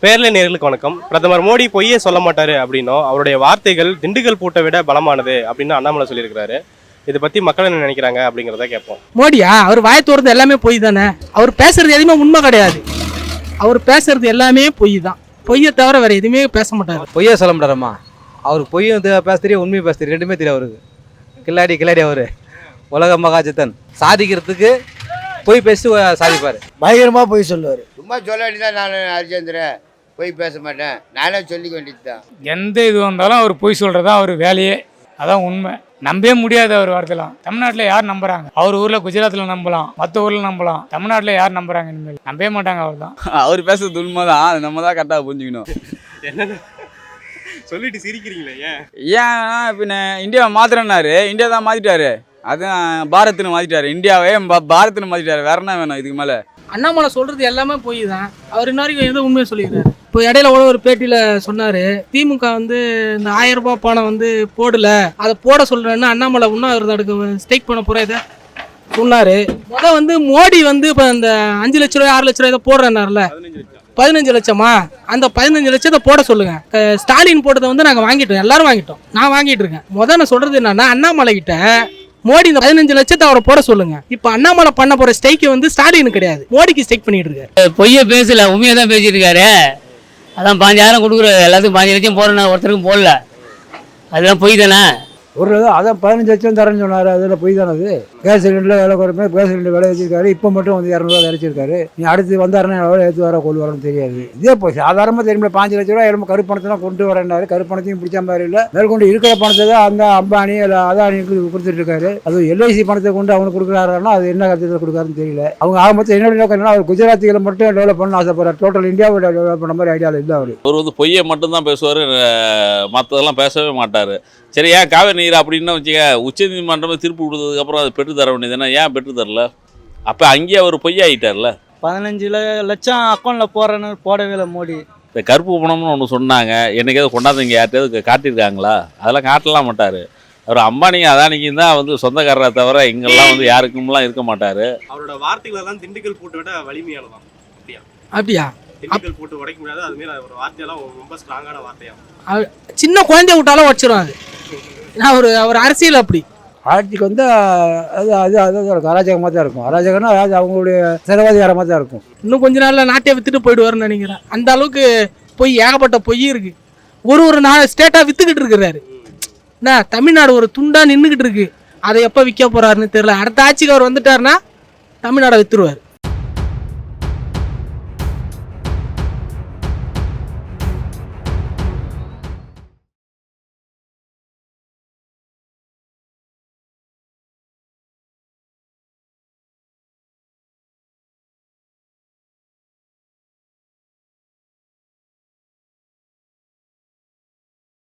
பேரலை நேயர்களுக்கு வணக்கம். பிரதமர் மோடி பொய்யே சொல்ல மாட்டாரு அப்படின்னும் அவருடைய வார்த்தைகள் திண்டுக்கல் பூட்டை விட பலமானது அப்படின்னு அண்ணாமலை சொல்லியிருக்கிறாரு. இதை பத்தி மக்கள் என்ன நினைக்கிறாங்க அப்படிங்கிறத கேட்போம். மோடியா அவர் வாய் தோறது எல்லாமே பொய் தானே. அவர் பேசுறது எதுவுமே உண்மை கிடையாது. அவர் பேசுறது எல்லாமே பொய் தான். பொய்யை தவிர வேற எதுவுமே பேச மாட்டாரு. பொய்யா சொல்ல மாட்டாரம்மா. அவருக்கு பொய்யும் பேச தெரியும், உண்மையை பேச தெரியும், ரெண்டுமே தெரியும் அவருக்கு. கில்லாடி அவரு உலக மகாஜத்தன். சாதிக்கிறதுக்கு பொய் பேசி சாதிப்பார். பயங்கரமாக பொய் சொல்லுவார். சும்மா சொல்ல வேண்டியதான். நான் ஹரிச்சந்திரன் பொய் பேச மாட்டேன், நானே சொல்லிக்க வேண்டியது தான். எந்த இது வந்தாலும் அவர் பொய் சொல்கிறதா அவர் வேலையே. அதான் உண்மை. நம்பவே முடியாது அவர் வார்த்தைலாம். தமிழ்நாட்டில் யார் நம்புறாங்க? அவர் ஊரில் குஜராத்தில் நம்பலாம், மற்ற ஊரில் நம்பலாம். தமிழ்நாட்டில் யார் நம்புறாங்க? இனிமேல் நம்பவே மாட்டாங்க. அவர் தான் அவர் பேசுறது உண்மை தான். அது நம்ம தான் கரெக்டாக புரிஞ்சுக்கணும். என்ன சொல்லிட்டு சிரிக்கிறீங்களே? ஏன் பின்ன இந்தியாவை மாத்திரன்னாரு, இந்தியா தான் மாற்றிட்டாரு. அதுதான் பாரத்னு மாற்றிட்டாரு. இந்தியாவே பாரத்னு மாற்றிட்டாரு. வேற என்ன வேணும் இதுக்கு மேலே? அண்ணாமலை சொல்றது எல்லாமே பொய் தான். அவர் இன்ன வரைக்கும் எதுவும் உண்மையை சொல்லிக்கிறாரு. இப்போ இடையில ஒரு பேட்டியில சொன்னாரு, திமுக இந்த 1000 ரூபாய் பணம் போடல, அதை போட சொல்றேன்னு அண்ணாமலை உண்ணாவிரதம் ஸ்டேக் பண்ண போற இதை சொன்னாரு. மோடி இப்போ இந்த 5 லட்ச ரூபாய் 6 லட்ச ரூபாய் இதை போடுறேன்னாருல, 15 லட்சமா? அந்த 15 லட்சத்தை போட சொல்லுங்க. ஸ்டாலின் போட்டதை நாங்கள் வாங்கிட்டோம், எல்லாரும் வாங்கிட்டோம். நான் வாங்கிட்டு இருக்கேன். நான் சொல்றது என்னன்னா, அண்ணாமலை கிட்ட மோடி இந்த 15 லட்சத்தை அவரை போட சொல்லுங்க. இப்ப அண்ணாமலை பண்ண போற ஸ்டைக்கு ஸ்டாலின் கிடையாது, மோடிக்கு ஸ்டைக் பண்ணிட்டு இருக்காரு. பொய்ய பேசல, உண்மையை தான் பேசிட்டு இருக்காரு. அதான் 5000 கொடுக்குற எல்லாத்துக்கும் 5 லட்சம் போடணும், ஒருத்தருக்கும் போடல. அதெல்லாம் பொய் தானே. ஒரு அதான் 15 லட்சம் தரேன்னு சொன்னார். அதில் பொய் தானே அது. கேஸ் சிலிண்டரில் விலை குறைப்பே, கேஸ் சிலிண்டர் விலை வச்சிருக்காரு. இப்போ மட்டும் 200 ரூபா இறச்சிருக்காரு. நீ அடுத்து வந்தாருன்னா எவ்வளோ ஏற்று வர கொண்டு வரணும்னு தெரியாது. இதே போய் சாதாரணமாக தெரியுமா 5 லட்ச ரூபா எலும்பு கருப்பணத்தெல்லாம் கொண்டு வரேன்னாரு. கருப்பணத்தையும் பிடிச்ச மாதிரி இல்லை. மேற்கொண்டு இருக்கிற பணத்தை தான் அந்த அம்பானி இல்லை அதானிக்கு கொடுத்துட்டு இருக்காரு. அது LIC பணத்தை கொண்டு அவனுக்கு கொடுக்குறாருன்னா அது என்ன கருத்தில் கொடுக்காருன்னு தெரியல. அவங்க ஆக மொத்தம் என்ன நோக்கம்னா அவர் குஜராத்திகளை மட்டும் டெவலப் பண்ண ஆசைப்படுறாரு. டோட்டல் இந்தியாவை டெவலப் பண்ண மாதிரி ஐடியாவில் இல்லை அவர். அவர் பொய்யை மட்டும்தான் பேசுவார், மற்றதெல்லாம் பேசவே மாட்டார். சரி, ஏன் காவிரி நீர் அப்படின்னு வச்சுக்க, உச்சநீதிமன்றமே தீர்ப்பு கொடுத்ததுக்கப்புறம் அது பெற்று தர வேண்டியதுன்னா ஏன் பெற்று தரல? அப்போ அங்கேயே அவர் பொய்யாயிட்டார்ல. 15 லட்சம் அக்கௌண்ட்டில் போடுறேன்னு போடவே இல்லை மோடி. இந்த கருப்பு பணம்னு ஒன்று சொன்னாங்க, என்னைக்காவது கொண்டாந்து இங்கே யார்ட்டையாவது காட்டியிருக்காங்களா? அதெல்லாம் காட்டலாம் மாட்டார். அவர் அம்பானிங்க அதானிக்கும் தான் சொந்தக்காரரை தவிர இங்கெல்லாம் யாருக்கும்லாம் இருக்க மாட்டார். அவரோட வார்த்தைகள் எல்லாம் திண்டுக்கல் பூட்டை விட வலிமையானதான். அப்படியா? திண்டுக்கல் பூட்டு உடைக்க முடியாது. அதுமாரி ஒரு வார்த்தையெல்லாம் ரொம்ப ஸ்ட்ராங்கான வார்த்தையா. சின்ன குழந்தைய விட்டாலும் உடச்சிடும். அது அவர் அரசியல் அப்படி. ஆட்சிக்கு அது அது அது அராஜகமாக தான் இருக்கும். அராஜகம்னா அது அவங்களுடைய செலவாதிகாரமாக தான் இருக்கும். இன்னும் கொஞ்ச நாளில் நாட்டை வித்துட்டு போயிடுவாருன்னு நினைக்கிறேன். அந்த அளவுக்கு ஏகப்பட்ட பொய் இருக்கு. ஒரு ஸ்டேட்டாக வித்துக்கிட்டு இருக்கிறாரு. என்ன தமிழ்நாடு ஒரு துண்டா நின்றுக்கிட்டு இருக்கு. அதை எப்போ விற்க போறாருன்னு தெரியல. அடுத்த ஆட்சிக்கு அவர் வந்துட்டாருன்னா தமிழ்நாடை வித்துருவார்.